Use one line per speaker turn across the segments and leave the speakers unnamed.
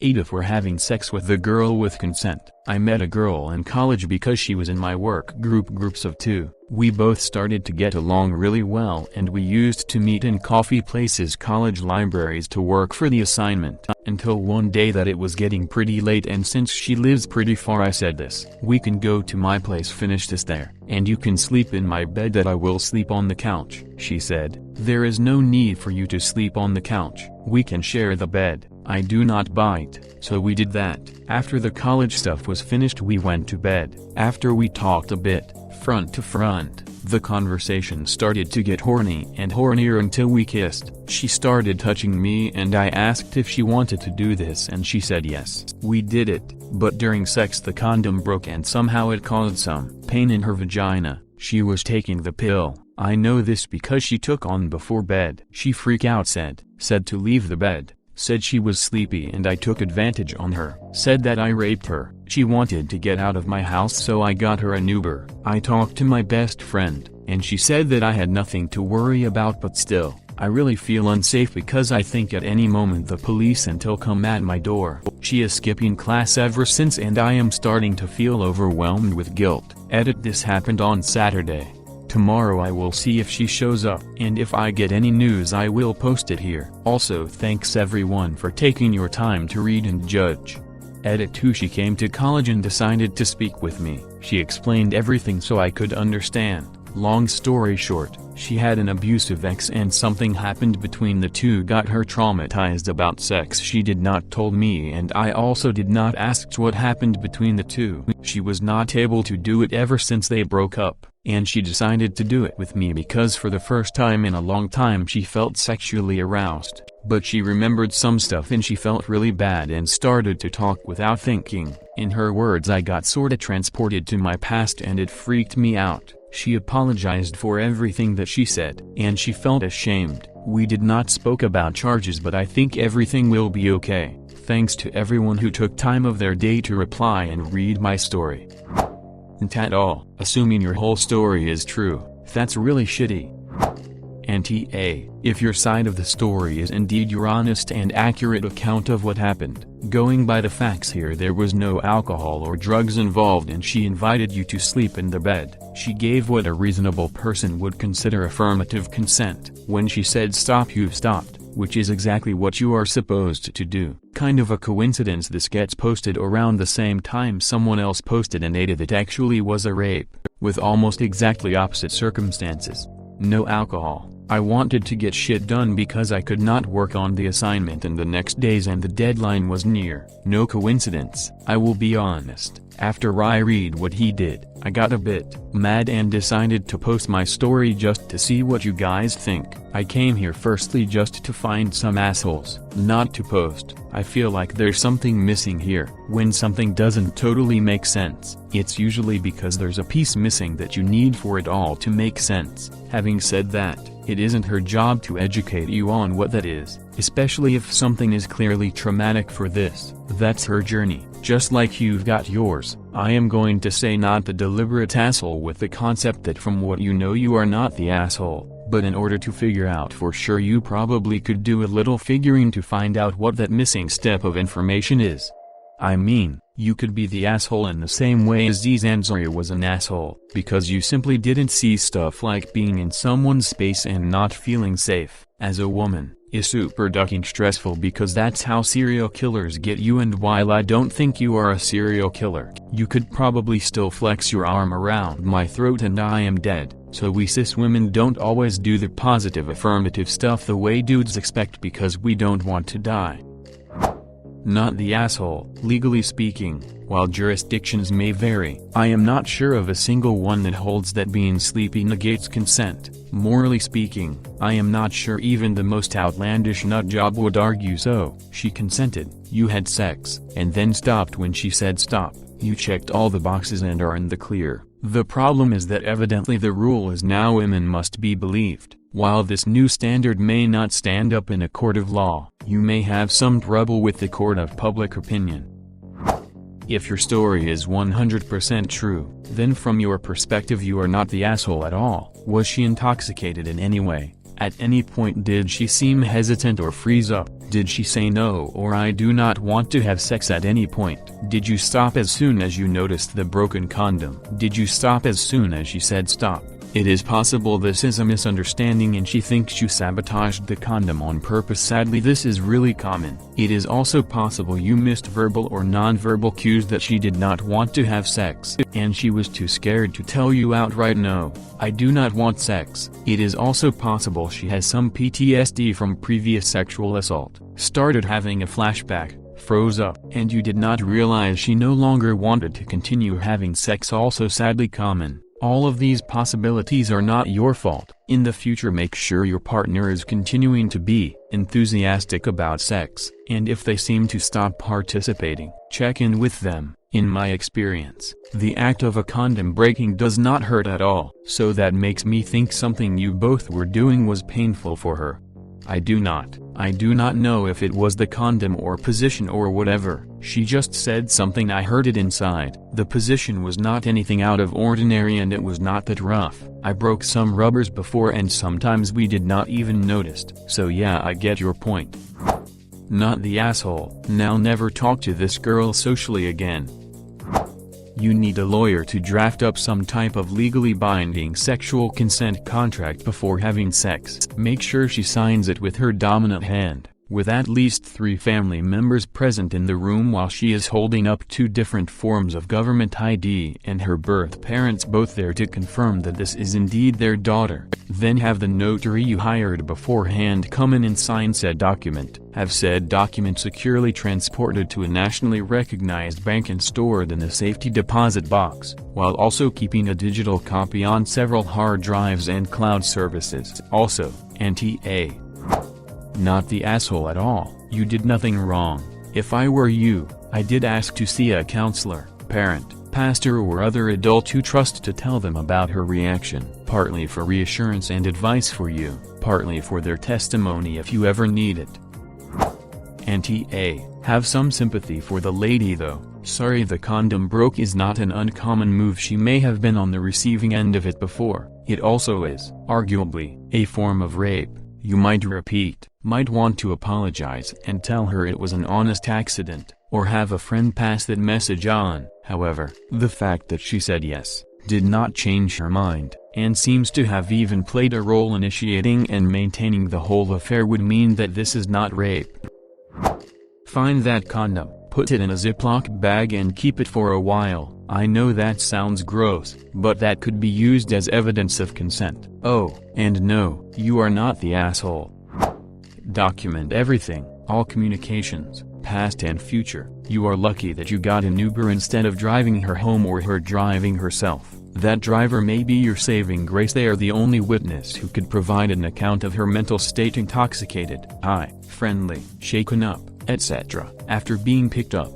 8 if we're having sex with the girl with consent. I met a girl in college because she was in my work groups of 2. We both started to get along really well and we used to meet in coffee places, college libraries to work for the assignment. Until one day that it was getting pretty late, and since she lives pretty far I said this: we can go to my place, finish this there, and you can sleep in my bed, that I will sleep on the couch. She said, there is no need for you to sleep on the couch, we can share the bed. I do not bite, so we did that. After the college stuff was finished we went to bed. After we talked a bit, front to front, the conversation started to get horny and hornier until we kissed. She started touching me and I asked if she wanted to do this and she said yes. We did it, but during sex the condom broke and somehow it caused some pain in her vagina. She was taking the pill. I know this because she took on before bed. She freaked out, said to leave the bed. Said she was sleepy and I took advantage on her. Said that I raped her. She wanted to get out of my house so I got her an Uber. I talked to my best friend, and she said that I had nothing to worry about, but still, I really feel unsafe because I think at any moment the police will come at my door. She is skipping class ever since and I am starting to feel overwhelmed with guilt. Edit: this happened on Saturday. Tomorrow I will see if she shows up, and if I get any news I will post it here. Also, thanks everyone for taking your time to read and judge. Edit: 2 She came to college and decided to speak with me. She explained everything so I could understand. Long story short, she had an abusive ex and something happened between the two got her traumatized about sex. She did not told me and I also did not ask what happened between the two. She was not able to do it ever since they broke up, and she decided to do it with me because for the first time in a long time she felt sexually aroused. But she remembered some stuff and she felt really bad and started to talk without thinking. In her words, I got sorta transported to my past and it freaked me out. She apologized for everything that she said, and she felt ashamed. We did not spoke about charges, but I think everything will be okay. Thanks to everyone who took time of their day to reply and read my story. At all, assuming your whole story is true, that's really shitty. NTA, if your side of the story is indeed your honest and accurate account of what happened, going by the facts here, there was no alcohol or drugs involved and she invited you to sleep in the bed. She gave what a reasonable person would consider affirmative consent. When she said stop, you stopped, which is exactly what you are supposed to do. Kind of a coincidence this gets posted around the same time someone else posted an AITA that actually was a rape, with almost exactly opposite circumstances. No alcohol. I wanted to get shit done because I could not work on the assignment in the next days and the deadline was near. No coincidence. I will be honest, after I read what he did, I got a bit mad and decided to post my story just to see what you guys think. I came here firstly just to find some assholes, not to post. I feel like there's something missing here. When something doesn't totally make sense, it's usually because there's a piece missing that you need for it all to make sense. Having said that, it isn't her job to educate you on what that is, especially if something is clearly traumatic for this. That's her journey, just like you've got yours. I am going to say not the deliberate asshole with the concept that from what you know you are not the asshole, but in order to figure out for sure you probably could do a little figuring to find out what that missing step of information is. I mean, you could be the asshole in the same way Aziz Ansari was an asshole, because you simply didn't see stuff like being in someone's space and not feeling safe. As a woman, is super ducking stressful because that's how serial killers get you, and while I don't think you are a serial killer, you could probably still flex your arm around my throat and I am dead. So we cis women don't always do the positive affirmative stuff the way dudes expect because we don't want to die. Not the asshole. Legally speaking, while jurisdictions may vary, I am not sure of a single one that holds that being sleepy negates consent. Morally speaking, I am not sure even the most outlandish nutjob would argue so. She consented, you had sex, and then stopped when she said stop. You checked all the boxes and are in the clear. The problem is that evidently the rule is now women must be believed. While this new standard may not stand up in a court of law, you may have some trouble with the court of public opinion. If your story is 100% true, then from your perspective you are not the asshole at all. Was she intoxicated in any way? At any point did she seem hesitant or freeze up? Did she say no or I do not want to have sex at any point? Did you stop as soon as you noticed the broken condom? Did you stop as soon as she said stop? It is possible this is a misunderstanding and she thinks you sabotaged the condom on purpose. Sadly, this is really common. It is also possible you missed verbal or non-verbal cues that she did not want to have sex, and she was too scared to tell you outright no, I do not want sex. It is also possible she has some PTSD from previous sexual assault, started having a flashback, froze up, and you did not realize she no longer wanted to continue having sex. Also sadly common. All of these possibilities are not your fault. In the future, make sure your partner is continuing to be enthusiastic about sex, and if they seem to stop participating, check in with them. In my experience, the act of a condom breaking does not hurt at all, so that makes me think something you both were doing was painful for her. I do not know if it was the condom or position or whatever. She just said something, I heard it inside. The position was not anything out of ordinary and it was not that rough. I broke some rubbers before and sometimes we did not even notice. So yeah, I get your point. Not the asshole. Now never talk to this girl socially again. You need a lawyer to draft up some type of legally binding sexual consent contract before having sex. Make sure she signs it with her dominant hand, with at least 3 family members present in the room while she is holding up 2 different forms of government ID and her birth parents both there to confirm that this is indeed their daughter. Then have the notary you hired beforehand come in and sign said document. Have said document securely transported to a nationally recognized bank and stored in a safety deposit box, while also keeping a digital copy on several hard drives and cloud services. Also, NTA Not the asshole at all. You did nothing wrong. If I were you, I did ask to see a counselor, parent, pastor or other adult you trust to tell them about her reaction, partly for reassurance and advice for you, partly for their testimony if you ever need it. NTA, have some sympathy for the lady though. Sorry the condom broke is not an uncommon move. She may have been on the receiving end of it before. It also is, arguably, a form of rape. You might want to apologize and tell her it was an honest accident, or have a friend pass that message on. However, the fact that she said yes, did not change her mind, and seems to have even played a role initiating and maintaining the whole affair would mean that this is not rape. Find that condom, put it in a Ziploc bag and keep it for a while. I know that sounds gross, but that could be used as evidence of consent. Oh, and no, you are not the asshole. Document everything, all communications, past and future. You are lucky that you got an Uber instead of driving her home or her driving herself. That driver may be your saving grace. They are the only witness who could provide an account of her mental state: intoxicated, high, friendly, shaken up, etc. after being picked up.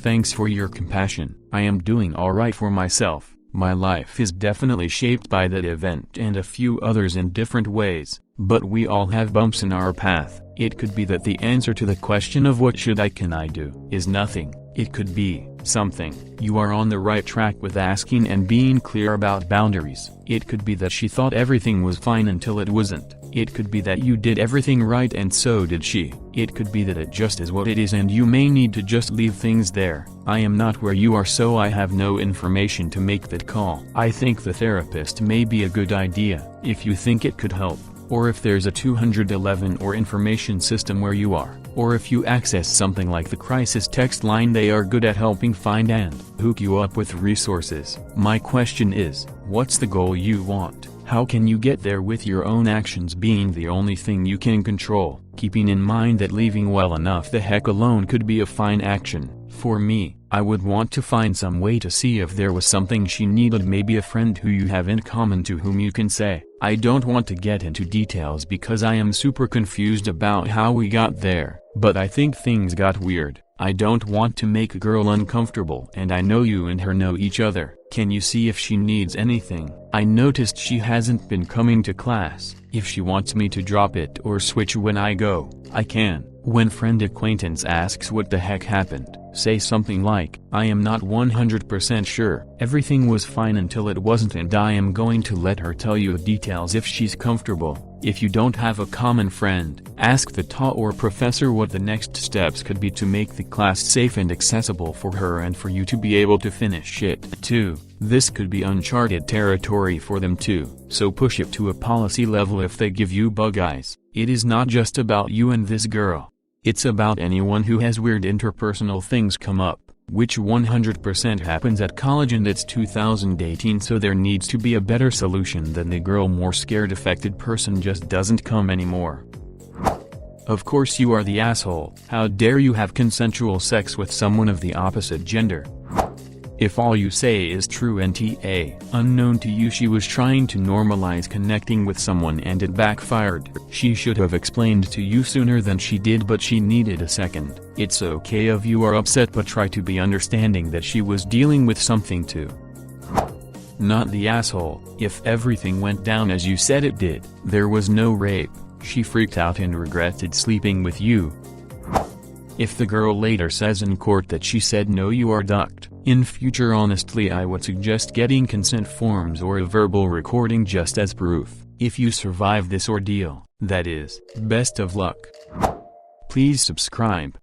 Thanks for your compassion. I am doing alright for myself. My life is definitely shaped by that event and a few others in different ways, but we all have bumps in our path. It could be that the answer to the question of what can I do is nothing. It could be something. You are on the right track with asking and being clear about boundaries. It could be that she thought everything was fine until it wasn't. It could be that you did everything right and so did she. It could be that it just is what it is and you may need to just leave things there. I am not where you are, so I have no information to make that call. I think the therapist may be a good idea, if you think it could help, or if there's a 211 or information system where you are, or if you access something like the crisis text line. They are good at helping find and hook you up with resources. My question is, what's the goal you want? How can you get there with your own actions being the only thing you can control? Keeping in mind that leaving well enough the heck alone could be a fine action. For me, I would want to find some way to see if there was something she needed, maybe a friend who you have in common to whom you can say. I don't want to get into details because I am super confused about how we got there, but I think things got weird. I don't want to make a girl uncomfortable, and I know you and her know each other. Can you see if she needs anything? I noticed she hasn't been coming to class. If she wants me to drop it or switch when I go, I can. When friend acquaintance asks what the heck happened, Say something like, I am not 100% sure. Everything was fine until it wasn't, and I am going to let her tell you the details if she's comfortable. If you don't have a common friend, ask the TA or professor what the next steps could be to make the class safe and accessible for her and for you to be able to finish it. 2. This could be uncharted territory for them too, so push it to a policy level if they give you bug eyes. It is not just about you and this girl. It's about anyone who has weird interpersonal things come up, which 100% happens at college, and it's 2018, so there needs to be a better solution than the girl more scared affected person just doesn't come anymore. Of course you are the asshole. How dare you have consensual sex with someone of the opposite gender? If all you say is true, NTA, unknown to you, she was trying to normalize connecting with someone and it backfired. She should have explained to you sooner than she did, but she needed a second. It's okay if you are upset, but try to be understanding that she was dealing with something too. Not the asshole. If everything went down as you said it did, there was no rape, she freaked out and regretted sleeping with you. If the girl later says in court that she said no, you are ducked. In future, honestly, I would suggest getting consent forms or a verbal recording just as proof. If you survive this ordeal, that is, best of luck. Please subscribe.